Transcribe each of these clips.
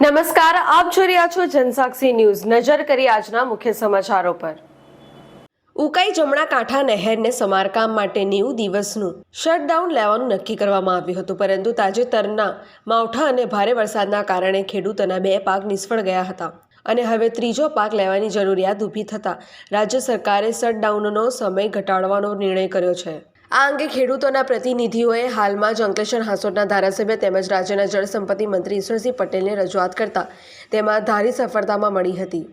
નમસ્કાર, આપ જોઈ રહ્યા છો જનસાક્ષી ન્યૂઝ। નજર કરી આજના મુખ્ય સમાચારો પર। ઉકાઈ જમણા કાંઠા નહેરને સમારકામ માટે 90 દિવસનું શટડાઉન લેવાનું નક્કી કરવામાં આવ્યું હતું, પરંતુ તાજેતરના માવઠા અને ભારે વરસાદના કારણે ખેડૂતોના 2 પાક નિષ્ફળ ગયા હતા અને હવે ત્રીજો પાક લેવાની જરૂરિયાત ઊભી થતાં રાજ્ય સરકારે શટડાઉનનો સમય ઘટાડવાનો નિર્ણય કર્યો છે। આ અંગે ખેડૂતોના પ્રતિનિધિઓએ હાલમાં જ અંકલેશ્વર હાંસોટના ધારાસભ્ય તેમજ રાજ્યના જળસંપત્તિ મંત્રી ઈશ્વરસિંહ પટેલને રજૂઆત કરતા તેમાં ધારી સફળતામાં મળી હતી।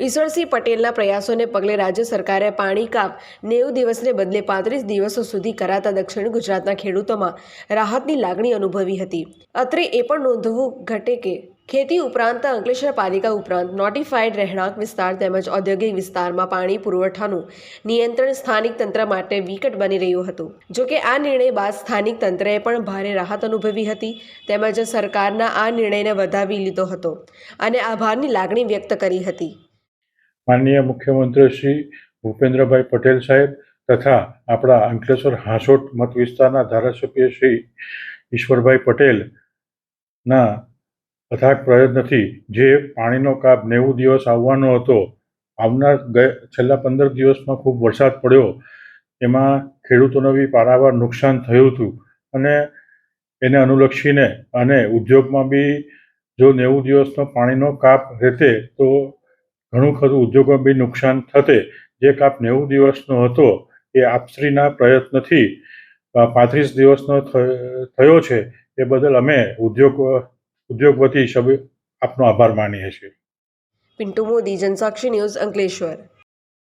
ઈશ્વરસિંહ પટેલના પ્રયાસોને પગલે રાજ્ય સરકારે પાણી કાપ 90 દિવસને બદલે 35 દિવસો સુધી કરાતા દક્ષિણ ગુજરાતના ખેડૂતોમાં રાહતની લાગણી અનુભવી હતી। અત્રે એ પણ નોંધવું ઘટે કે ખેતી ઉપરાંત અંકલેશ્વર પાલિકા ઉપરાંત નોટિફાઈડ રહેણાંક વિસ્તાર તેમજ ઔદ્યોગિક વિસ્તારમાં પાણી પુરવઠાનું નિયંત્રણ સ્થાનિક તંત્ર માટે વિકટ બની રહ્યું હતું। જોકે આ નિર્ણય બાદ સ્થાનિક તંત્રએ પણ ભારે રાહત અનુભવી હતી તેમજ સરકારના આ નિર્ણયને વધાવી લીધો હતો અને આભારની લાગણી વ્યક્ત કરી હતી। માનનીય મુખ્યમંત્રી શ્રી ભૂપેન્દ્રભાઈ પટેલ સાહેબ તથા આપણા અંકલેશ્વર હાંસોટ મત વિસ્તારના ધારાસભ્ય શ્રી ઈશ્વરભાઈ પટેલના અથાગ પ્રયત્નથી જે પાણીનો કાપ 90 દિવસ આવવાનો હતો, આવનાર છેલ્લા 15 દિવસમાં ખૂબ વરસાદ પડ્યો, એમાં ખેડૂતોને બી પારાવાર નુકસાન થયું હતું અને એને અનુલક્ષીને અને ઉદ્યોગમાં બી જો 90 દિવસનો પાણીનો કાપ રહેતે તો ઘણું ખરું ઉદ્યોગમાં બી નુકસાન થતે। જે કાપ 90 દિવસનો હતો એ આપશ્રીના પ્રયત્નથી 35 દિવસનો થયો છે। એ બદલ અમે ઉદ્યોગ વતી આપનો આભાર માનીએ છીએ। પિન્ટુ મોદી, જનસાક્ષી ન્યૂઝ, અંકલેશ્વર।